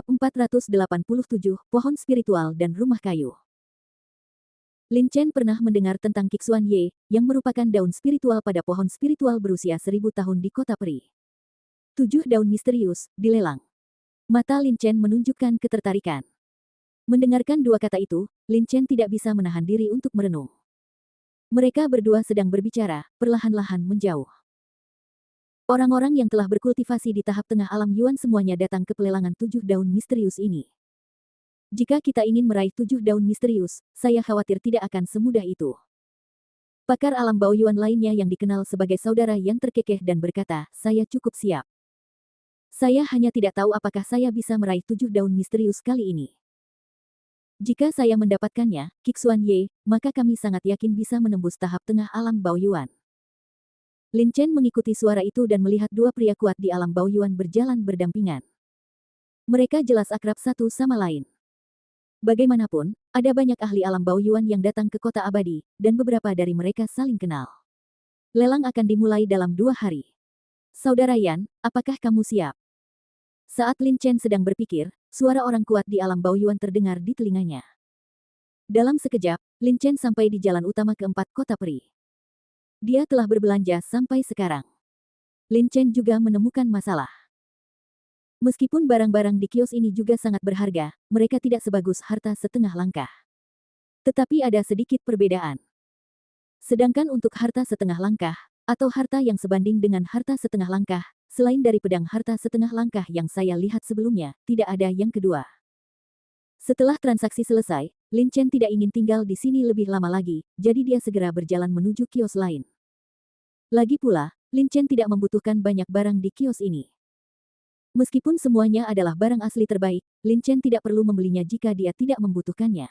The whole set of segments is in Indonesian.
487 Pohon Spiritual dan Rumah Kayu. Lin Chen pernah mendengar tentang Kixuan Ye, yang merupakan daun spiritual pada pohon spiritual berusia 1000 tahun di kota peri. 7 daun misterius, dilelang. Mata Lin Chen menunjukkan ketertarikan. Mendengarkan dua kata itu, Lin Chen tidak bisa menahan diri untuk merenung. Mereka berdua sedang berbicara, perlahan-lahan menjauh. Orang-orang yang telah berkultivasi di tahap tengah alam Yuan semuanya datang ke pelelangan 7 daun misterius ini. Jika kita ingin meraih 7 daun misterius, saya khawatir tidak akan semudah itu. Pakar alam Bao Yuan lainnya yang dikenal sebagai saudara yang terkekeh dan berkata, saya cukup siap. Saya hanya tidak tahu apakah saya bisa meraih 7 daun misterius kali ini. Jika saya mendapatkannya, Kixuan Ye, maka kami sangat yakin bisa menembus tahap tengah alam Bao Yuan. Lin Chen mengikuti suara itu dan melihat dua pria kuat di alam Bao Yuan berjalan berdampingan. Mereka jelas akrab satu sama lain. Bagaimanapun, ada banyak ahli alam Bao Yuan yang datang ke kota abadi, dan beberapa dari mereka saling kenal. Lelang akan dimulai dalam 2 hari. Saudara Yan, apakah kamu siap? Saat Lin Chen sedang berpikir, suara orang kuat di alam Bao Yuan terdengar di telinganya. Dalam sekejap, Lin Chen sampai di jalan utama keempat kota peri. Dia telah berbelanja sampai sekarang. Lin Chen juga menemukan masalah. Meskipun barang-barang di kios ini juga sangat berharga, mereka tidak sebagus harta setengah langkah. Tetapi ada sedikit perbedaan. Sedangkan untuk harta setengah langkah, atau harta yang sebanding dengan harta setengah langkah, selain dari pedang harta setengah langkah yang saya lihat sebelumnya, tidak ada yang kedua. Setelah transaksi selesai, Lin Chen tidak ingin tinggal di sini lebih lama lagi, jadi dia segera berjalan menuju kios lain. Lagi pula, Lin Chen tidak membutuhkan banyak barang di kios ini. Meskipun semuanya adalah barang asli terbaik, Lin Chen tidak perlu membelinya jika dia tidak membutuhkannya.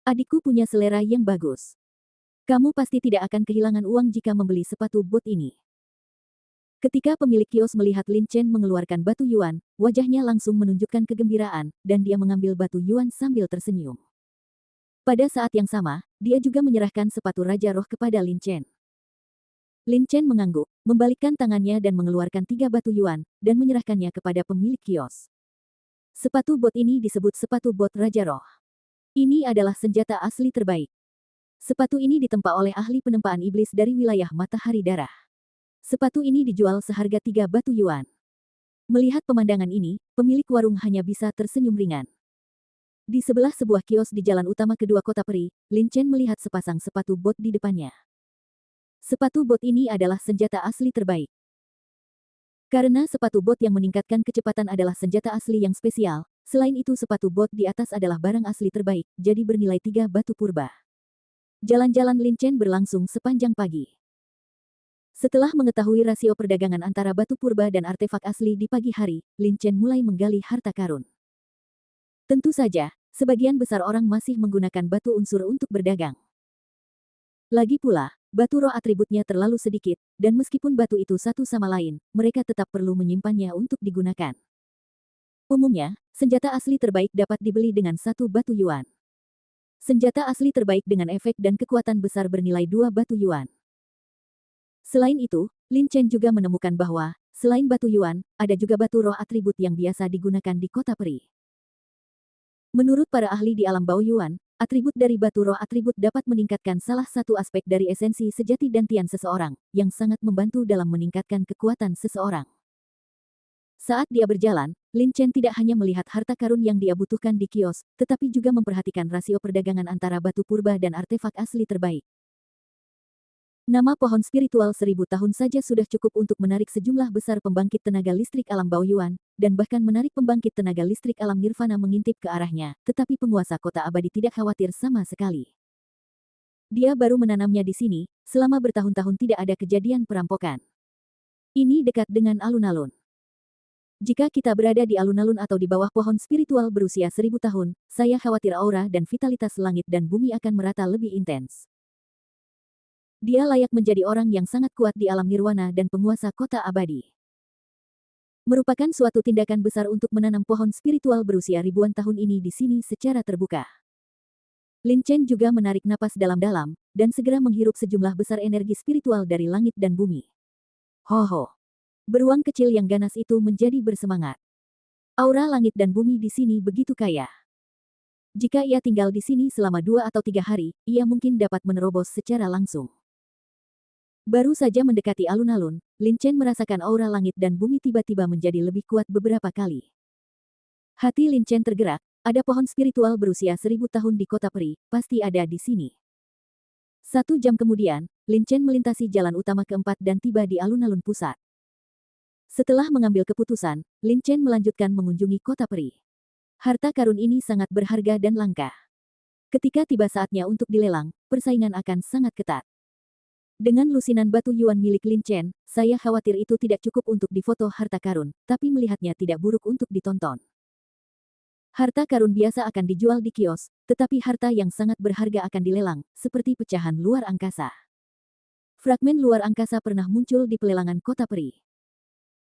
Adikku punya selera yang bagus. Kamu pasti tidak akan kehilangan uang jika membeli sepatu bot ini. Ketika pemilik kios melihat Lin Chen mengeluarkan batu yuan, wajahnya langsung menunjukkan kegembiraan, dan dia mengambil batu yuan sambil tersenyum. Pada saat yang sama, dia juga menyerahkan sepatu Raja Roh kepada Lin Chen. Lin Chen mengangguk, membalikkan tangannya dan mengeluarkan 3 batu yuan, dan menyerahkannya kepada pemilik kios. Sepatu bot ini disebut sepatu bot Raja Roh. Ini adalah senjata asli terbaik. Sepatu ini ditempa oleh ahli penempaan iblis dari wilayah Matahari Darah. Sepatu ini dijual seharga 3 batu yuan. Melihat pemandangan ini, pemilik warung hanya bisa tersenyum ringan. Di sebelah sebuah kios di jalan utama kedua kota peri, Lin Chen melihat sepasang sepatu bot di depannya. Sepatu bot ini adalah senjata asli terbaik. Karena sepatu bot yang meningkatkan kecepatan adalah senjata asli yang spesial, selain itu sepatu bot di atas adalah barang asli terbaik, jadi bernilai 3 batu purba. Jalan-jalan Lin Chen berlangsung sepanjang pagi. Setelah mengetahui rasio perdagangan antara batu purba dan artefak asli di pagi hari, Lin Chen mulai menggali harta karun. Tentu saja, sebagian besar orang masih menggunakan batu unsur untuk berdagang. Lagi pula, batu roh atributnya terlalu sedikit, dan meskipun batu itu satu sama lain, mereka tetap perlu menyimpannya untuk digunakan. Umumnya, senjata asli terbaik dapat dibeli dengan 1 batu yuan. Senjata asli terbaik dengan efek dan kekuatan besar bernilai 2 batu yuan. Selain itu, Lin Chen juga menemukan bahwa, selain batu yuan, ada juga batu roh atribut yang biasa digunakan di kota peri. Menurut para ahli di alam Bao Yuan, atribut dari batu roh atribut dapat meningkatkan salah satu aspek dari esensi sejati dantian seseorang, yang sangat membantu dalam meningkatkan kekuatan seseorang. Saat dia berjalan, Lin Chen tidak hanya melihat harta karun yang dia butuhkan di kios, tetapi juga memperhatikan rasio perdagangan antara batu purba dan artefak asli terbaik. Nama pohon spiritual 1000 tahun saja sudah cukup untuk menarik sejumlah besar pembangkit tenaga listrik alam Bao Yuan, dan bahkan menarik pembangkit tenaga listrik alam Nirvana mengintip ke arahnya, tetapi penguasa kota abadi tidak khawatir sama sekali. Dia baru menanamnya di sini, selama bertahun-tahun tidak ada kejadian perampokan. Ini dekat dengan alun-alun. Jika kita berada di alun-alun atau di bawah pohon spiritual berusia 1000 tahun, saya khawatir aura dan vitalitas langit dan bumi akan merata lebih intens. Dia layak menjadi orang yang sangat kuat di alam nirwana dan penguasa kota abadi. Merupakan suatu tindakan besar untuk menanam pohon spiritual berusia ribuan tahun ini di sini secara terbuka. Lin Chen juga menarik napas dalam-dalam, dan segera menghirup sejumlah besar energi spiritual dari langit dan bumi. Ho ho. Beruang kecil yang ganas itu menjadi bersemangat. Aura langit dan bumi di sini begitu kaya. Jika ia tinggal di sini selama 2 atau 3 hari, ia mungkin dapat menerobos secara langsung. Baru saja mendekati alun-alun, Lin Chen merasakan aura langit dan bumi tiba-tiba menjadi lebih kuat beberapa kali. Hati Lin Chen tergerak, ada pohon spiritual berusia 1000 tahun di kota peri, pasti ada di sini. 1 jam kemudian, Lin Chen melintasi jalan utama keempat dan tiba di alun-alun pusat. Setelah mengambil keputusan, Lin Chen melanjutkan mengunjungi kota peri. Harta karun ini sangat berharga dan langka. Ketika tiba saatnya untuk dilelang, persaingan akan sangat ketat. Dengan lusinan batu yuan milik Lin Chen, saya khawatir itu tidak cukup untuk difoto harta karun, tapi melihatnya tidak buruk untuk ditonton. Harta karun biasa akan dijual di kios, tetapi harta yang sangat berharga akan dilelang, seperti pecahan luar angkasa. Fragmen luar angkasa pernah muncul di pelelangan kota peri.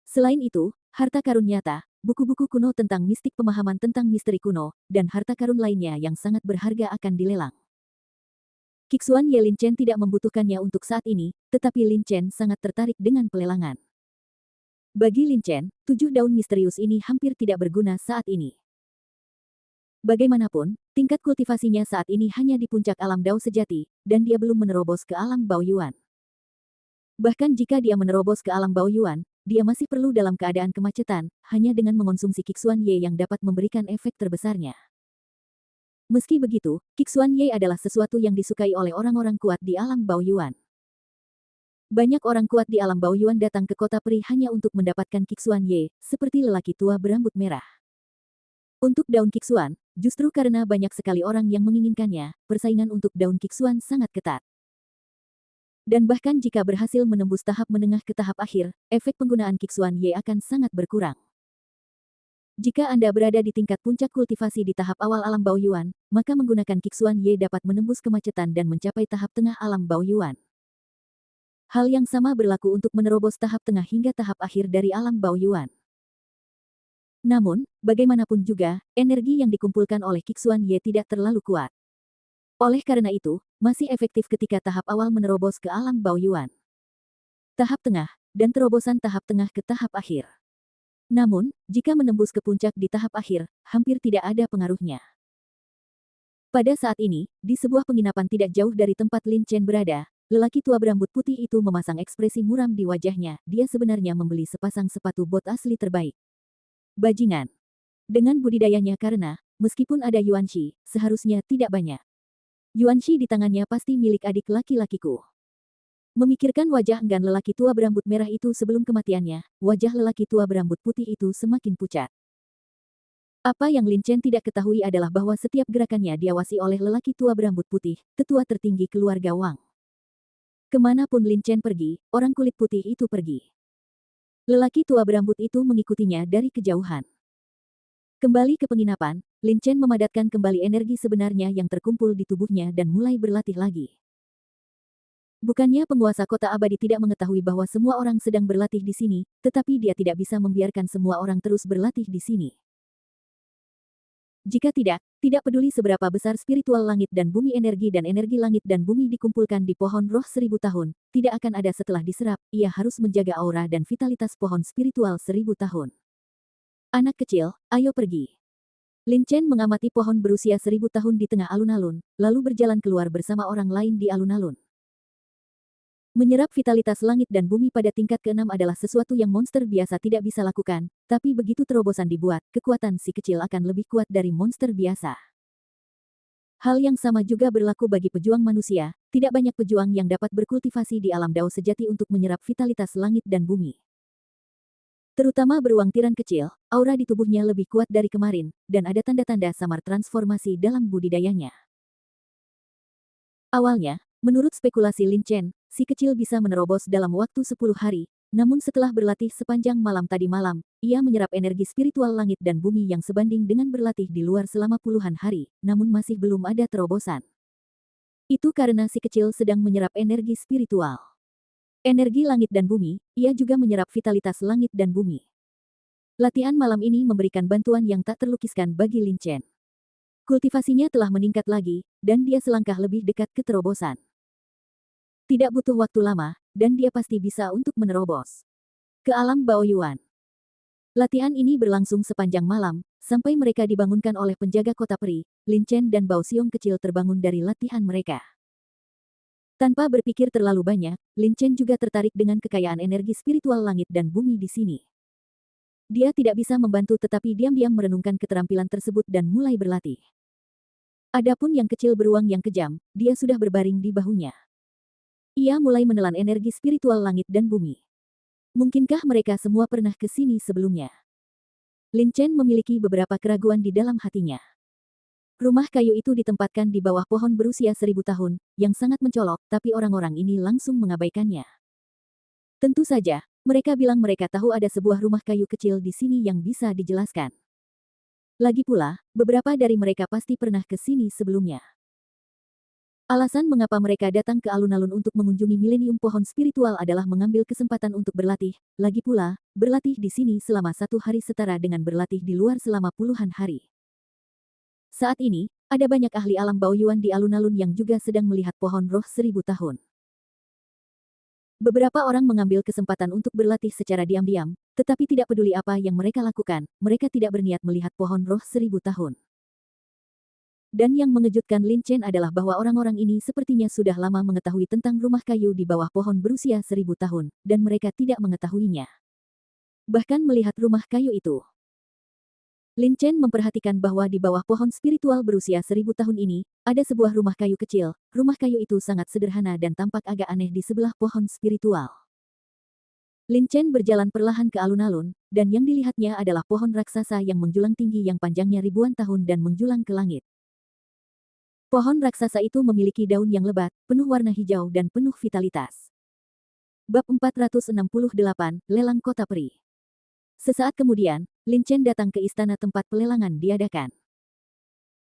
Selain itu, harta karun nyata, buku-buku kuno tentang mistik pemahaman tentang misteri kuno, dan harta karun lainnya yang sangat berharga akan dilelang. Kiksuan Ye Lin Chen tidak membutuhkannya untuk saat ini, tetapi Lin Chen sangat tertarik dengan pelelangan. Bagi Lin Chen, 7 daun misterius ini hampir tidak berguna saat ini. Bagaimanapun, tingkat kultivasinya saat ini hanya di puncak alam Dao sejati, dan dia belum menerobos ke alam Baoyuan. Bahkan jika dia menerobos ke alam Baoyuan, dia masih perlu dalam keadaan kemacetan, hanya dengan mengonsumsi Kiksuan Ye yang dapat memberikan efek terbesarnya. Meski begitu, Kiksuan Ye adalah sesuatu yang disukai oleh orang-orang kuat di alam Baoyuan. Banyak orang kuat di alam Baoyuan datang ke kota peri hanya untuk mendapatkan Kiksuan Ye, seperti lelaki tua berambut merah. Untuk daun Kiksuan, justru karena banyak sekali orang yang menginginkannya, persaingan untuk daun Kiksuan sangat ketat. Dan bahkan jika berhasil menembus tahap menengah ke tahap akhir, efek penggunaan Kiksuan Ye akan sangat berkurang. Jika Anda berada di tingkat puncak kultivasi di tahap awal alam Baoyuan, maka menggunakan Kiksuan Ye dapat menembus kemacetan dan mencapai tahap tengah alam Baoyuan. Hal yang sama berlaku untuk menerobos tahap tengah hingga tahap akhir dari alam Baoyuan. Namun, bagaimanapun juga, energi yang dikumpulkan oleh Kiksuan Ye tidak terlalu kuat. Oleh karena itu, masih efektif ketika tahap awal menerobos ke alam Baoyuan. Tahap tengah, dan terobosan tahap tengah ke tahap akhir. Namun, jika menembus ke puncak di tahap akhir, hampir tidak ada pengaruhnya. Pada saat ini, di sebuah penginapan tidak jauh dari tempat Lin Chen berada, lelaki tua berambut putih itu memasang ekspresi muram di wajahnya. Dia sebenarnya membeli sepasang sepatu bot asli terbaik. Bajingan. Dengan budidayanya karena, meskipun ada Yuanxi, seharusnya tidak banyak. Yuanxi di tangannya pasti milik adik laki-lakiku. Memikirkan wajah enggan lelaki tua berambut merah itu sebelum kematiannya, wajah lelaki tua berambut putih itu semakin pucat. Apa yang Lin Chen tidak ketahui adalah bahwa setiap gerakannya diawasi oleh lelaki tua berambut putih, tetua tertinggi keluarga Wang. Kemanapun Lin Chen pergi, orang kulit putih itu pergi. Lelaki tua berambut itu mengikutinya dari kejauhan. Kembali ke penginapan, Lin Chen memadatkan kembali energi sebenarnya yang terkumpul di tubuhnya dan mulai berlatih lagi. Bukannya penguasa kota abadi tidak mengetahui bahwa semua orang sedang berlatih di sini, tetapi dia tidak bisa membiarkan semua orang terus berlatih di sini. Jika tidak peduli seberapa besar spiritual langit dan bumi energi langit dan bumi dikumpulkan di pohon roh 1000 tahun, tidak akan ada setelah diserap, ia harus menjaga aura dan vitalitas pohon spiritual 1000 tahun. Anak kecil, ayo pergi. Lin Chen mengamati pohon berusia 1000 tahun di tengah alun-alun, lalu berjalan keluar bersama orang lain di alun-alun. Menyerap vitalitas langit dan bumi pada tingkat ke-6 adalah sesuatu yang monster biasa tidak bisa lakukan, tapi begitu terobosan dibuat, kekuatan si kecil akan lebih kuat dari monster biasa. Hal yang sama juga berlaku bagi pejuang manusia, tidak banyak pejuang yang dapat berkultivasi di alam Dao sejati untuk menyerap vitalitas langit dan bumi. Terutama beruang tiran kecil, aura di tubuhnya lebih kuat dari kemarin, dan ada tanda-tanda samar transformasi dalam budidayanya. Awalnya, menurut spekulasi Lin Chen, si kecil bisa menerobos dalam waktu 10 hari, namun setelah berlatih sepanjang malam tadi malam, ia menyerap energi spiritual langit dan bumi yang sebanding dengan berlatih di luar selama puluhan hari, namun masih belum ada terobosan. Itu karena si kecil sedang menyerap energi spiritual. Energi langit dan bumi, ia juga menyerap vitalitas langit dan bumi. Latihan malam ini memberikan bantuan yang tak terlukiskan bagi Lin Chen. Kultivasinya telah meningkat lagi, dan dia selangkah lebih dekat ke terobosan. Tidak butuh waktu lama, dan dia pasti bisa untuk menerobos ke alam Baoyuan. Latihan ini berlangsung sepanjang malam, sampai mereka dibangunkan oleh penjaga kota peri. Lin Chen dan Bao Xiong kecil terbangun dari latihan mereka. Tanpa berpikir terlalu banyak, Lin Chen juga tertarik dengan kekayaan energi spiritual langit dan bumi di sini. Dia tidak bisa membantu tetapi diam-diam merenungkan keterampilan tersebut dan mulai berlatih. Adapun yang kecil beruang yang kejam, dia sudah berbaring di bahunya. Ia mulai menelan energi spiritual langit dan bumi. Mungkinkah mereka semua pernah ke sini sebelumnya? Lin Chen memiliki beberapa keraguan di dalam hatinya. Rumah kayu itu ditempatkan di bawah pohon berusia 1000 tahun, yang sangat mencolok, tapi orang-orang ini langsung mengabaikannya. Tentu saja, mereka bilang mereka tahu ada sebuah rumah kayu kecil di sini yang bisa dijelaskan. Lagi pula, beberapa dari mereka pasti pernah ke sini sebelumnya. Alasan mengapa mereka datang ke alun-alun untuk mengunjungi milenium pohon spiritual adalah mengambil kesempatan untuk berlatih. Lagi pula, berlatih di sini selama 1 hari setara dengan berlatih di luar selama puluhan hari. Saat ini, ada banyak ahli alam Baoyuan di alun-alun yang juga sedang melihat pohon roh 1000 tahun. Beberapa orang mengambil kesempatan untuk berlatih secara diam-diam, tetapi tidak peduli apa yang mereka lakukan, mereka tidak berniat melihat pohon roh 1000 tahun. Dan yang mengejutkan Lin Chen adalah bahwa orang-orang ini sepertinya sudah lama mengetahui tentang rumah kayu di bawah pohon berusia 1000 tahun, dan mereka tidak mengetahuinya. Bahkan melihat rumah kayu itu. Lin Chen memperhatikan bahwa di bawah pohon spiritual berusia 1000 tahun ini, ada sebuah rumah kayu kecil. Rumah kayu itu sangat sederhana dan tampak agak aneh di sebelah pohon spiritual. Lin Chen berjalan perlahan ke alun-alun, dan yang dilihatnya adalah pohon raksasa yang menjulang tinggi yang panjangnya ribuan tahun dan menjulang ke langit. Pohon raksasa itu memiliki daun yang lebat, penuh warna hijau dan penuh vitalitas. Bab 468, Lelang Kota Peri. Sesaat kemudian, Lin Chen datang ke istana tempat pelelangan diadakan.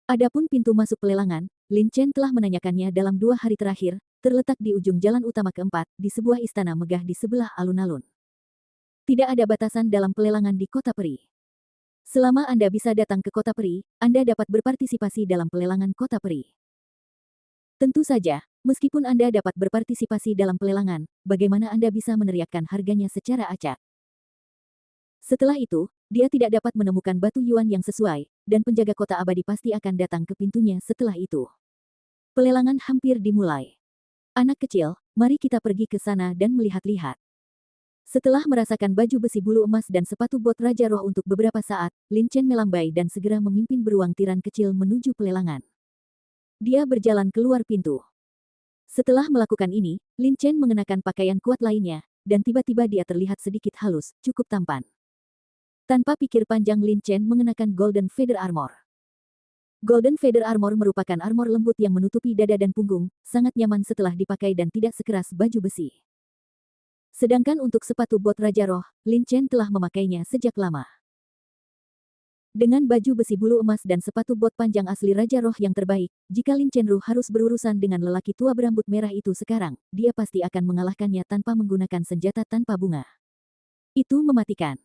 Adapun pintu masuk pelelangan, Lin Chen telah menanyakannya dalam 2 hari terakhir, terletak di ujung jalan utama keempat, di sebuah istana megah di sebelah alun-alun. Tidak ada batasan dalam pelelangan di Kota Peri. Selama Anda bisa datang ke Kota Peri, Anda dapat berpartisipasi dalam pelelangan Kota Peri. Tentu saja, meskipun Anda dapat berpartisipasi dalam pelelangan, bagaimana Anda bisa meneriakkan harganya secara acak? Setelah itu, dia tidak dapat menemukan batu yuan yang sesuai, dan penjaga kota abadi pasti akan datang ke pintunya setelah itu. Pelelangan hampir dimulai. Anak kecil, mari kita pergi ke sana dan melihat-lihat. Setelah merasakan baju besi bulu emas dan sepatu bot Raja Roh untuk beberapa saat, Lin Chen melambai dan segera memimpin beruang tiran kecil menuju pelelangan. Dia berjalan keluar pintu. Setelah melakukan ini, Lin Chen mengenakan pakaian kuat lainnya, dan tiba-tiba dia terlihat sedikit halus, cukup tampan. Tanpa pikir panjang Lin Chen mengenakan Golden Feather Armor. Golden Feather Armor merupakan armor lembut yang menutupi dada dan punggung, sangat nyaman setelah dipakai dan tidak sekeras baju besi. Sedangkan untuk sepatu bot Raja Roh, Lin Chen telah memakainya sejak lama. Dengan baju besi bulu emas dan sepatu bot panjang asli Raja Roh yang terbaik, jika Lin Chen Ru harus berurusan dengan lelaki tua berambut merah itu sekarang, dia pasti akan mengalahkannya tanpa menggunakan senjata tanpa bunga. Itu mematikan.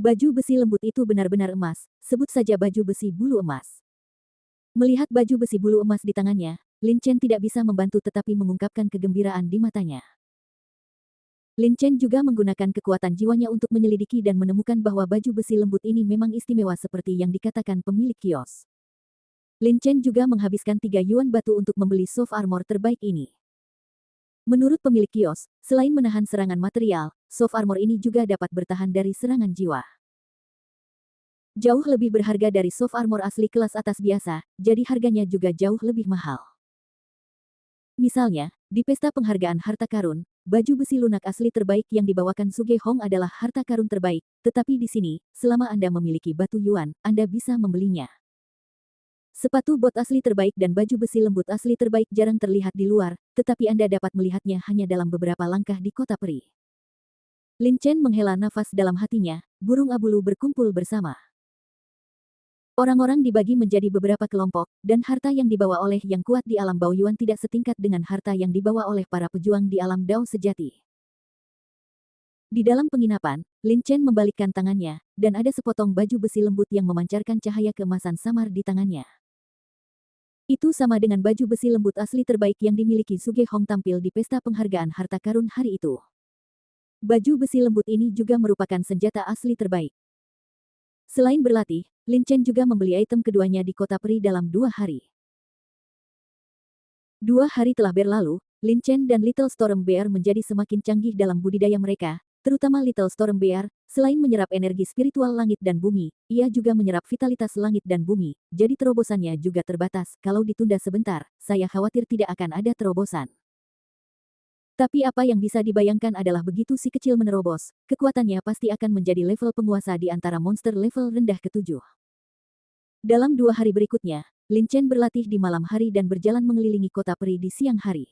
Baju besi lembut itu benar-benar emas, sebut saja baju besi bulu emas. Melihat baju besi bulu emas di tangannya, Lin Chen tidak bisa membantu tetapi mengungkapkan kegembiraan di matanya. Lin Chen juga menggunakan kekuatan jiwanya untuk menyelidiki dan menemukan bahwa baju besi lembut ini memang istimewa seperti yang dikatakan pemilik kios. Lin Chen juga menghabiskan 3 yuan batu untuk membeli soft armor terbaik ini. Menurut pemilik kios, selain menahan serangan material, soft armor ini juga dapat bertahan dari serangan jiwa. Jauh lebih berharga dari soft armor asli kelas atas biasa, jadi harganya juga jauh lebih mahal. Misalnya, di pesta penghargaan harta karun, baju besi lunak asli terbaik yang dibawakan Suge Hong adalah harta karun terbaik, tetapi di sini, selama Anda memiliki batu yuan, Anda bisa membelinya. Sepatu bot asli terbaik dan baju besi lembut asli terbaik jarang terlihat di luar, tetapi Anda dapat melihatnya hanya dalam beberapa langkah di Kota Peri. Lin Chen menghela nafas dalam hatinya, burung abulu berkumpul bersama. Orang-orang dibagi menjadi beberapa kelompok, dan harta yang dibawa oleh yang kuat di alam Baoyuan tidak setingkat dengan harta yang dibawa oleh para pejuang di alam Dao sejati. Di dalam penginapan, Lin Chen membalikkan tangannya, dan ada sepotong baju besi lembut yang memancarkan cahaya keemasan samar di tangannya. Itu sama dengan baju besi lembut asli terbaik yang dimiliki Suge Hong tampil di pesta penghargaan harta karun hari itu. Baju besi lembut ini juga merupakan senjata asli terbaik. Selain berlatih, Lin Chen juga membeli item keduanya di kota peri dalam 2 hari. 2 hari telah berlalu, Lin Chen dan Little Storm Bear menjadi semakin canggih dalam budidaya mereka, terutama Little Storm Bear. Selain menyerap energi spiritual langit dan bumi, ia juga menyerap vitalitas langit dan bumi, jadi terobosannya juga terbatas. Kalau ditunda sebentar, saya khawatir tidak akan ada terobosan. Tapi apa yang bisa dibayangkan adalah begitu si kecil menerobos, kekuatannya pasti akan menjadi level penguasa di antara monster level rendah ke-7. Dalam 2 hari berikutnya, Lin Chen berlatih di malam hari dan berjalan mengelilingi kota peri di siang hari.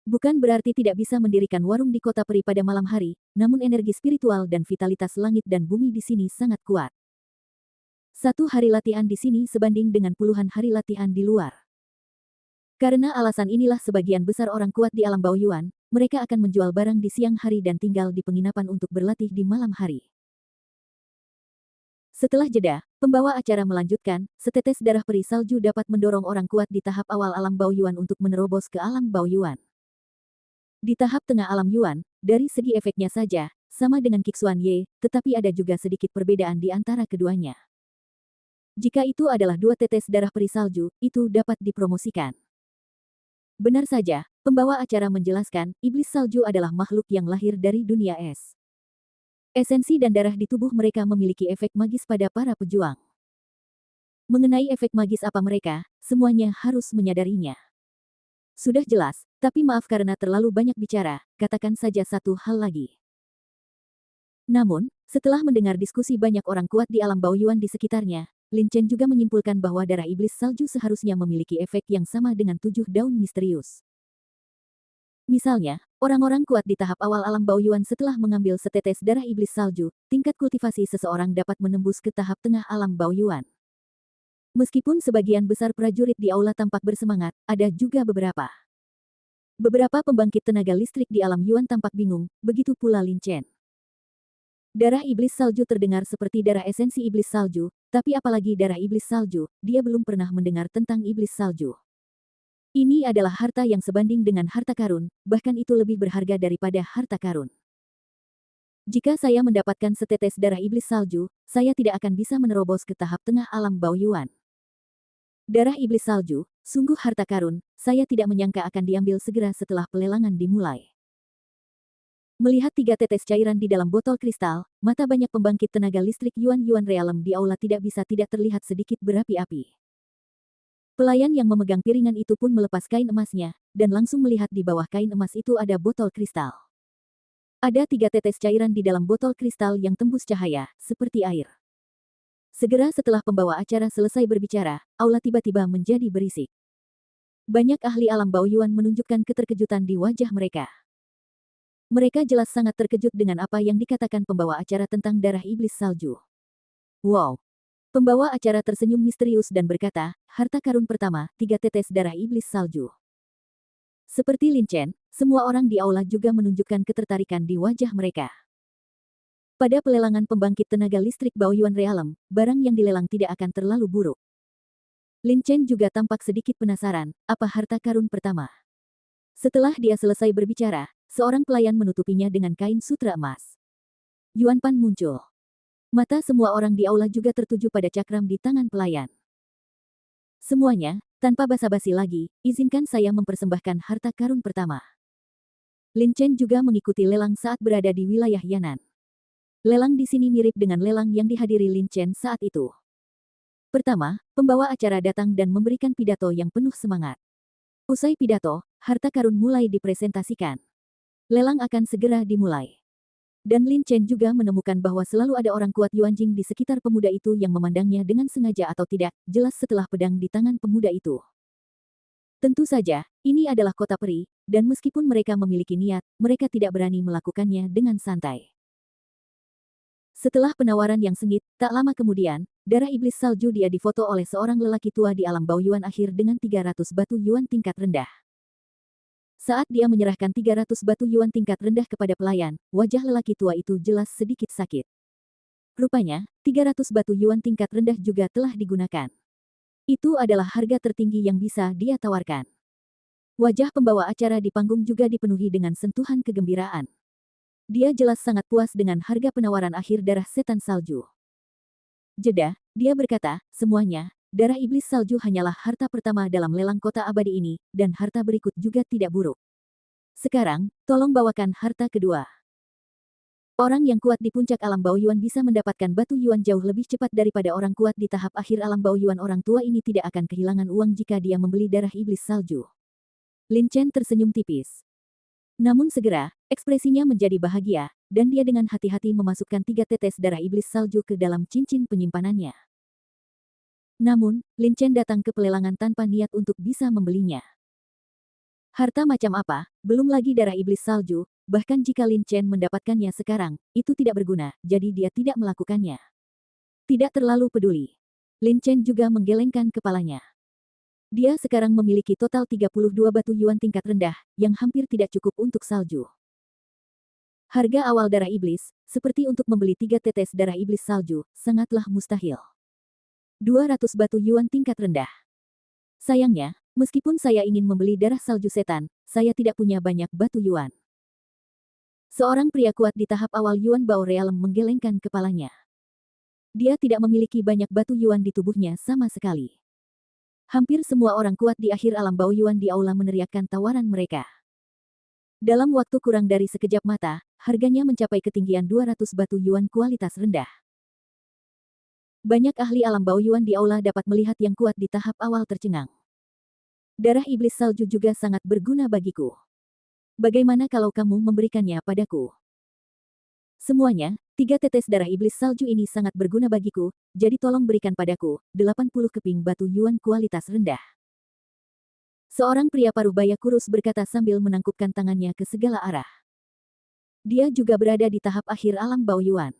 Bukan berarti tidak bisa mendirikan warung di kota peri pada malam hari, namun energi spiritual dan vitalitas langit dan bumi di sini sangat kuat. 1 hari latihan di sini sebanding dengan puluhan hari latihan di luar. Karena alasan inilah sebagian besar orang kuat di alam Baoyuan, mereka akan menjual barang di siang hari dan tinggal di penginapan untuk berlatih di malam hari. Setelah jeda, pembawa acara melanjutkan, setetes darah peri salju dapat mendorong orang kuat di tahap awal alam Baoyuan untuk menerobos ke alam Baoyuan. Di tahap tengah alam Yuan, dari segi efeknya saja, sama dengan Kixuan Ye, tetapi ada juga sedikit perbedaan di antara keduanya. Jika itu adalah 2 tetes darah peri salju, itu dapat dipromosikan. Benar saja, pembawa acara menjelaskan, iblis salju adalah makhluk yang lahir dari dunia es. Esensi dan darah di tubuh mereka memiliki efek magis pada para pejuang. Mengenai efek magis apa mereka, semuanya harus menyadarinya. Sudah jelas, tapi maaf karena terlalu banyak bicara, katakan saja satu hal lagi. Namun, setelah mendengar diskusi banyak orang kuat di alam Baoyuan di sekitarnya, Lin Chen juga menyimpulkan bahwa darah iblis salju seharusnya memiliki efek yang sama dengan 7 daun misterius. Misalnya, orang-orang kuat di tahap awal alam Baoyuan setelah mengambil setetes darah iblis salju, tingkat kultivasi seseorang dapat menembus ke tahap tengah alam Baoyuan. Meskipun sebagian besar prajurit di aula tampak bersemangat, ada juga beberapa pembangkit tenaga listrik di alam Yuan tampak bingung, begitu pula Lin Chen. Darah iblis salju terdengar seperti darah esensi iblis salju, tapi apalagi darah iblis salju, dia belum pernah mendengar tentang iblis salju. Ini adalah harta yang sebanding dengan harta karun, bahkan itu lebih berharga daripada harta karun. Jika saya mendapatkan setetes darah iblis salju, saya tidak akan bisa menerobos ke tahap tengah alam Baoyuan. Darah iblis salju, sungguh harta karun, saya tidak menyangka akan diambil segera setelah pelelangan dimulai. Melihat 3 tetes cairan di dalam botol kristal, mata banyak pembangkit tenaga listrik Yuan Realm di aula tidak bisa tidak terlihat sedikit berapi-api. Pelayan yang memegang piringan itu pun melepas kain emasnya, dan langsung melihat di bawah kain emas itu ada botol kristal. Ada 3 tetes cairan di dalam botol kristal yang tembus cahaya, seperti air. Segera setelah pembawa acara selesai berbicara, aula tiba-tiba menjadi berisik. Banyak ahli alam Baoyuan menunjukkan keterkejutan di wajah mereka. Mereka jelas sangat terkejut dengan apa yang dikatakan pembawa acara tentang darah iblis salju. Wow! Pembawa acara tersenyum misterius dan berkata, harta karun pertama, 3 tetes darah iblis salju. Seperti Lin Chen, semua orang di aula juga menunjukkan ketertarikan di wajah mereka. Pada pelelangan pembangkit tenaga listrik Baoyuan Realm, barang yang dilelang tidak akan terlalu buruk. Lin Chen juga tampak sedikit penasaran, apa harta karun pertama. Setelah dia selesai berbicara, seorang pelayan menutupinya dengan kain sutra emas. Yuan Pan muncul. Mata semua orang di aula juga tertuju pada cakram di tangan pelayan. Semuanya, tanpa basa-basi lagi, izinkan saya mempersembahkan harta karun pertama. Lin Chen juga mengikuti lelang saat berada di wilayah Yan'an. Lelang di sini mirip dengan lelang yang dihadiri Lin Chen saat itu. Pertama, pembawa acara datang dan memberikan pidato yang penuh semangat. Usai pidato, harta karun mulai dipresentasikan. Lelang akan segera dimulai. Dan Lin Chen juga menemukan bahwa selalu ada orang kuat Yuanjing di sekitar pemuda itu yang memandangnya dengan sengaja atau tidak, jelas setelah pedang di tangan pemuda itu. Tentu saja, ini adalah kota peri, dan meskipun mereka memiliki niat, mereka tidak berani melakukannya dengan santai. Setelah penawaran yang sengit, tak lama kemudian, darah iblis salju dia difoto oleh seorang lelaki tua di alam Baoyuan akhir dengan 300 batu Yuan tingkat rendah. Saat dia menyerahkan 300 batu Yuan tingkat rendah kepada pelayan, wajah lelaki tua itu jelas sedikit sakit. Rupanya, 300 batu Yuan tingkat rendah juga telah digunakan. Itu adalah harga tertinggi yang bisa dia tawarkan. Wajah pembawa acara di panggung juga dipenuhi dengan sentuhan kegembiraan. Dia jelas sangat puas dengan harga penawaran akhir darah setan salju. jeda, dia berkata, semuanya, darah iblis salju hanyalah harta pertama dalam lelang kota abadi ini, dan harta berikut juga tidak buruk. Sekarang, tolong bawakan harta kedua. Orang yang kuat di puncak alam Baoyuan bisa mendapatkan batu yuan jauh lebih cepat daripada orang kuat di tahap akhir alam Baoyuan. Orang tua ini tidak akan kehilangan uang jika dia membeli darah iblis salju. Lin Chen tersenyum tipis. Namun segera, ekspresinya menjadi bahagia, dan dia dengan hati-hati memasukkan 3 tetes darah iblis salju ke dalam cincin penyimpanannya. Namun, Lin Chen datang ke pelelangan tanpa niat untuk bisa membelinya. Harta macam apa, belum lagi darah iblis salju, bahkan jika Lin Chen mendapatkannya sekarang, itu tidak berguna, jadi dia tidak melakukannya. Tidak terlalu peduli. Lin Chen juga menggelengkan kepalanya. Dia sekarang memiliki total 32 batu yuan tingkat rendah, yang hampir tidak cukup untuk salju. Harga awal darah iblis, seperti untuk membeli 3 tetes darah iblis salju, sangatlah mustahil. 200 batu yuan tingkat rendah. Sayangnya, meskipun saya ingin membeli darah salju setan, saya tidak punya banyak batu yuan. Seorang pria kuat di tahap awal Yuan Bao Realm menggelengkan kepalanya. Dia tidak memiliki banyak batu yuan di tubuhnya sama sekali. Hampir semua orang kuat di akhir alam Baoyuan di aula meneriakkan tawaran mereka. Dalam waktu kurang dari sekejap mata, harganya mencapai ketinggian 200 batu yuan kualitas rendah. Banyak ahli alam Baoyuan di aula dapat melihat yang kuat di tahap awal tercengang. Darah iblis salju juga sangat berguna bagiku. Bagaimana kalau kamu memberikannya padaku? Semuanya, 3 tetes darah iblis salju ini sangat berguna bagiku, jadi tolong berikan padaku 80 keping batu yuan kualitas rendah. Seorang pria paruh baya kurus berkata sambil menangkupkan tangannya ke segala arah. Dia juga berada di tahap akhir alam Baoyuan.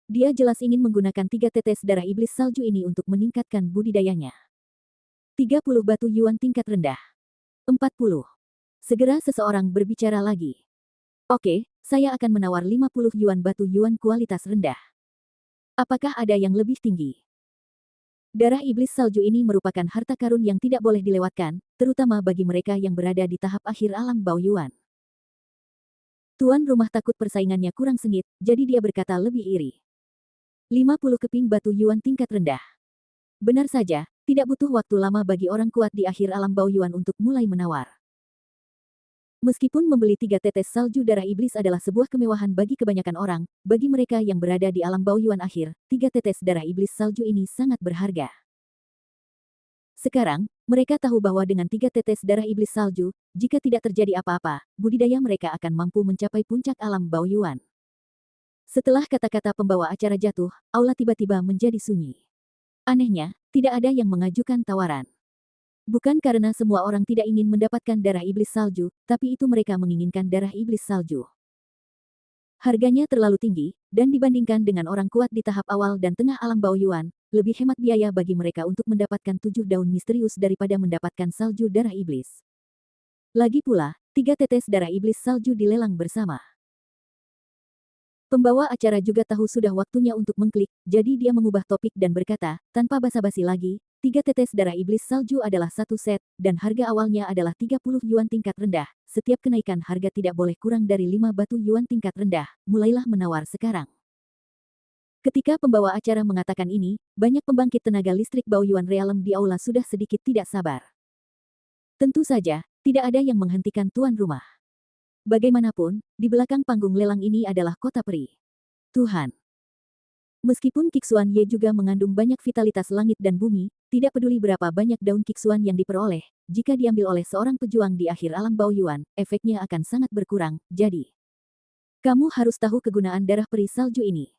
Dia jelas ingin menggunakan 3 tetes darah iblis salju ini untuk meningkatkan budidayanya. 30 batu yuan tingkat rendah. 40. Segera seseorang berbicara lagi. Oke, saya akan menawar 50 yuan batu yuan kualitas rendah. Apakah ada yang lebih tinggi? Darah iblis salju ini merupakan harta karun yang tidak boleh dilewatkan, terutama bagi mereka yang berada di tahap akhir alam Baoyuan. Tuan rumah takut persaingannya kurang sengit, jadi dia berkata lebih iri. 50 keping batu yuan tingkat rendah. Benar saja, tidak butuh waktu lama bagi orang kuat di akhir alam Baoyuan untuk mulai menawar. Meskipun membeli 3 tetes salju darah iblis adalah sebuah kemewahan bagi kebanyakan orang, bagi mereka yang berada di alam Baoyuan akhir, 3 tetes darah iblis salju ini sangat berharga. Sekarang, mereka tahu bahwa dengan 3 tetes darah iblis salju, jika tidak terjadi apa-apa, budidaya mereka akan mampu mencapai puncak alam Baoyuan. Setelah kata-kata pembawa acara jatuh, aula tiba-tiba menjadi sunyi. Anehnya, tidak ada yang mengajukan tawaran. Bukan karena semua orang tidak ingin mendapatkan darah iblis salju, tapi itu mereka menginginkan darah iblis salju. Harganya terlalu tinggi, dan dibandingkan dengan orang kuat di tahap awal dan tengah alam Baoyuan, lebih hemat biaya bagi mereka untuk mendapatkan 7 daun misterius daripada mendapatkan salju darah iblis. Lagi pula, 3 tetes darah iblis salju dilelang bersama. Pembawa acara juga tahu sudah waktunya untuk mengklik, jadi dia mengubah topik dan berkata, tanpa basa-basi lagi, 3 tetes darah iblis salju adalah satu set, dan harga awalnya adalah 30 yuan tingkat rendah. Setiap kenaikan harga tidak boleh kurang dari 5 batu yuan tingkat rendah, mulailah menawar sekarang. Ketika pembawa acara mengatakan ini, banyak pembangkit tenaga listrik Baoyuan Realm di aula sudah sedikit tidak sabar. Tentu saja, tidak ada yang menghentikan tuan rumah. Bagaimanapun, di belakang panggung lelang ini adalah kota peri. Tuhan. Meskipun Kiksuan Ye juga mengandung banyak vitalitas langit dan bumi, tidak peduli berapa banyak daun Kiksuan yang diperoleh, jika diambil oleh seorang pejuang di akhir alam Baoyuan, efeknya akan sangat berkurang, jadi. Kamu harus tahu kegunaan darah peri salju ini.